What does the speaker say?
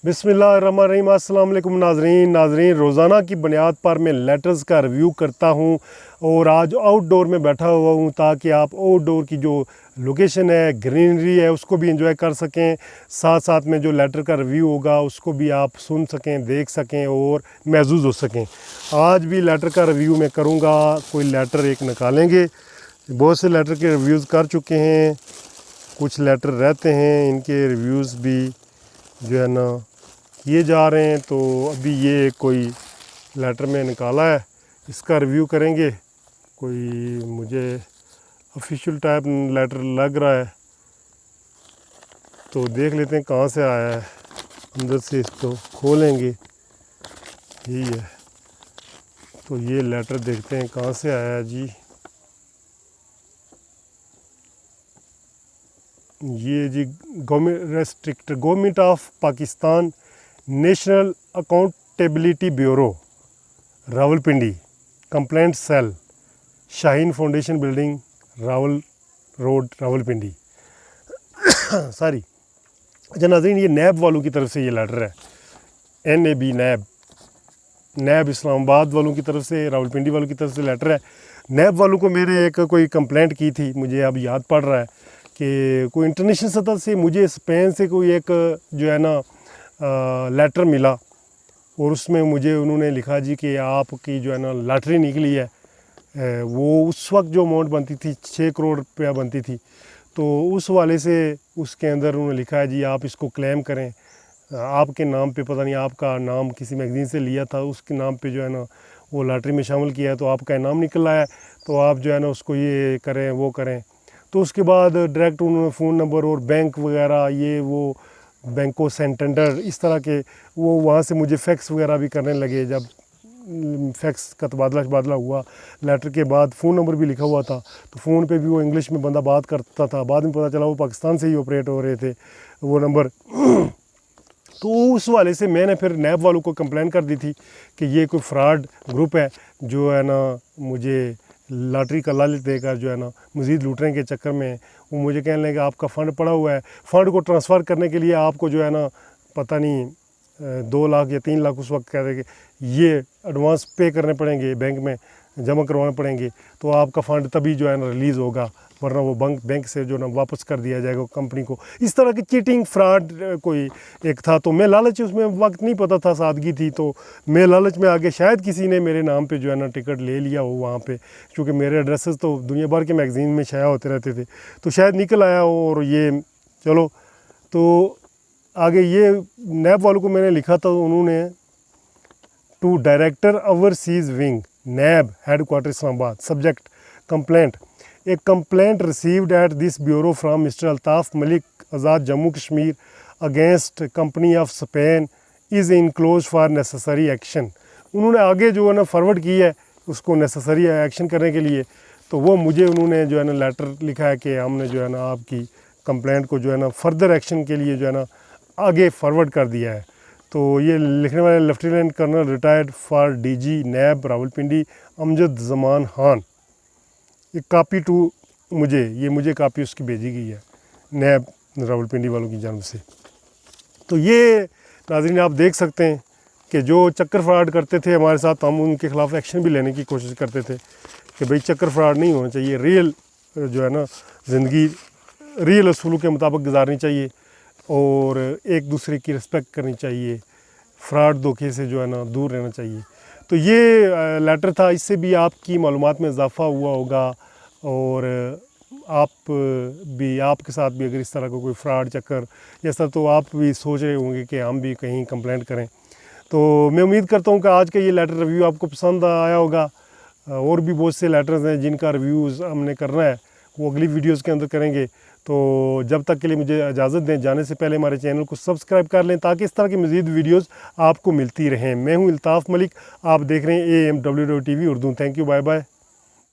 بسم اللہ الرحمن الرحیم۔ السلام علیکم ناظرین، روزانہ کی بنیاد پر میں لیٹرز کا ریویو کرتا ہوں اور آج آؤٹ ڈور میں بیٹھا ہوا ہوں تاکہ آپ آؤٹ ڈور کی جو لوکیشن ہے، گرینری ہے، اس کو بھی انجوائے کر سکیں، ساتھ ساتھ میں جو لیٹر کا ریویو ہوگا اس کو بھی آپ سن سکیں، دیکھ سکیں اور محظوظ ہو سکیں۔ آج بھی لیٹر کا ریویو میں کروں گا، کوئی لیٹر ایک نکالیں گے۔ بہت سے لیٹر کے ریویوز کر چکے ہیں، کچھ لیٹر رہتے ہیں، ان کے ریویوز بھی جو ہے نا کیے جا رہے ہیں۔ تو ابھی یہ کوئی لیٹر میں نکالا ہے، اس کا ریویو کریں گے۔ کوئی مجھے آفیشیل ٹائپ لیٹر لگ رہا ہے، تو دیکھ لیتے ہیں کہاں سے آیا ہے۔ اندر سے اس کو کھولیں گے، یہی ہے۔ تو یہ لیٹر دیکھتے ہیں کہاں سے آیا ہے جی۔ یہ جی government of Pakistan national accountability bureau, Rawalpindi, complaint cell, Shaheen foundation building, Rawal road, Rawalpindi. Sorry اچھا ناظرین، یہ نیب والوں کی طرف سے یہ لیٹر ہے، NAB نیب اسلام آباد والوں کی طرف سے، راولپنڈی والوں کی طرف سے لیٹر ہے۔ نیب والوں کو میں نے ایک کوئی کمپلینٹ کی تھی، مجھے اب یاد پڑ رہا ہے کہ کوئی انٹرنیشنل سطح سے مجھے اسپین سے کوئی ایک جو ہے نا لیٹر ملا، اور اس میں مجھے انہوں نے لکھا جی کہ آپ کی جو ہے نا لاٹری نکلی ہے۔ وہ اس وقت جو اماؤنٹ بنتی تھی 6 کروڑ روپیہ بنتی تھی، تو اس والے سے اس کے اندر انہوں نے لکھا ہے جی آپ اس کو کلیم کریں، آپ کے نام پہ، پتہ نہیں آپ کا نام کسی میگزین سے لیا تھا، اس کے نام پہ جو ہے نا وہ لاٹری میں شامل کیا ہے، تو آپ کا انعام نکل آیا ہے، تو آپ جو ہے نا اس کو یہ کریں وہ کریں۔ تو اس کے بعد ڈائریکٹ انہوں نے فون نمبر اور بینک وغیرہ، یہ وہ بینکو سینٹنڈر، اس طرح کے وہ وہاں سے مجھے فیکس وغیرہ بھی کرنے لگے۔ جب فیکس کا تبادلہ ہوا، لیٹر کے بعد فون نمبر بھی لکھا ہوا تھا، تو فون پہ بھی وہ انگلش میں بندہ بات کرتا تھا، بعد میں پتہ چلا وہ پاکستان سے ہی آپریٹ ہو رہے تھے وہ نمبر۔ تو اس والے سے میں نے پھر نیب والوں کو کمپلین کر دی تھی کہ یہ کوئی فراڈ گروپ ہے جو ہے نا مجھے لاٹری کا لالچ دے کر جو ہے نا مزید لوٹنے کے چکر میں وہ مجھے کہنے لگے کہ آپ کا فنڈ پڑا ہوا ہے، فنڈ کو ٹرانسفر کرنے کے لیے آپ کو جو ہے نا پتہ نہیں 2 لاکھ یا 3 لاکھ اس وقت کہہ رہے کہ یہ ایڈوانس پے کرنے پڑیں گے، بینک میں جمع کروانے پڑیں گے، تو آپ کا فنڈ تبھی جو ہے نا ریلیز ہوگا، ورنہ وہ بینک سے جو ہے نا واپس کر دیا جائے گا کمپنی کو۔ اس طرح کی چیٹنگ فراڈ کوئی ایک تھا، تو میں لالچ، اس میں وقت نہیں پتہ تھا، سادگی تھی، تو میں لالچ میں آگے شاید کسی نے میرے نام پہ جو ہے نا ٹکٹ لے لیا ہو وہاں پہ، کیونکہ میرے ایڈریسز تو دنیا بھر کے میگزین میں شائع ہوتے رہتے تھے، تو شاید نکل آیا ہو، اور یہ چلو۔ تو آگے یہ نیب والوں کو میں نے لکھا تھا، انہوں نے to director overseas wing NAB head quarter Islamabad, subject complaint, a complaint received at this bureau from mister Altaf Malik Azad Jammu Kashmir against company of Spain is enclose for necessary action. انہوں نے آگے جو ہے نا فارورڈ کی ہے اس کو نیسسری ایکشن کرنے کے لیے، تو وہ مجھے انہوں نے جو ہے نا لیٹر لکھا ہے کہ ہم نے جو ہے نا آپ کی کمپلینٹ کو جو ہے نا فردر ایکشن کے لیے جو ہے نا آگے فارورڈ کر دیا ہے۔ تو یہ لکھنے والے lieutenant colonel retired for DG NAB Rawalpindi Amjad Zaman Khan. یہ کاپی ٹو مجھے کاپی اس کی بھیجی گئی ہے نیب راولپنڈی والوں کی جانب سے۔ تو یہ ناظرین آپ دیکھ سکتے ہیں کہ جو چکر فراڈ کرتے تھے ہمارے ساتھ، ہم ان کے خلاف ایکشن بھی لینے کی کوشش کرتے تھے کہ بھئی چکر فراڈ نہیں ہونا چاہیے، ریئل جو ہے نا زندگی ریئل اصولوں کے مطابق گزارنی چاہیے، اور ایک دوسرے کی رسپیکٹ کرنی چاہیے، فراڈ دھوکے سے جو ہے نا دور رہنا چاہیے۔ تو یہ لیٹر تھا، اس سے بھی آپ کی معلومات میں اضافہ ہوا ہوگا، اور آپ کے ساتھ بھی اگر اس طرح کا کوئی فراڈ چکر ایسا، تو آپ بھی سوچ رہے ہوں گے کہ ہم بھی کہیں کمپلینٹ کریں۔ تو میں امید کرتا ہوں کہ آج کا یہ لیٹر ریویو آپ کو پسند آیا ہوگا۔ اور بھی بہت سے لیٹرز ہیں جن کا ریویوز ہم نے کرنا ہے، وہ اگلی ویڈیوز کے اندر کریں گے۔ تو جب تک کے لیے مجھے اجازت دیں، جانے سے پہلے ہمارے چینل کو سبسکرائب کر لیں تاکہ اس طرح کی مزید ویڈیوز آپ کو ملتی رہیں۔ میں ہوں الطاف ملک، آپ دیکھ رہے ہیں AMWWTV Urdu. Thank you, bye bye.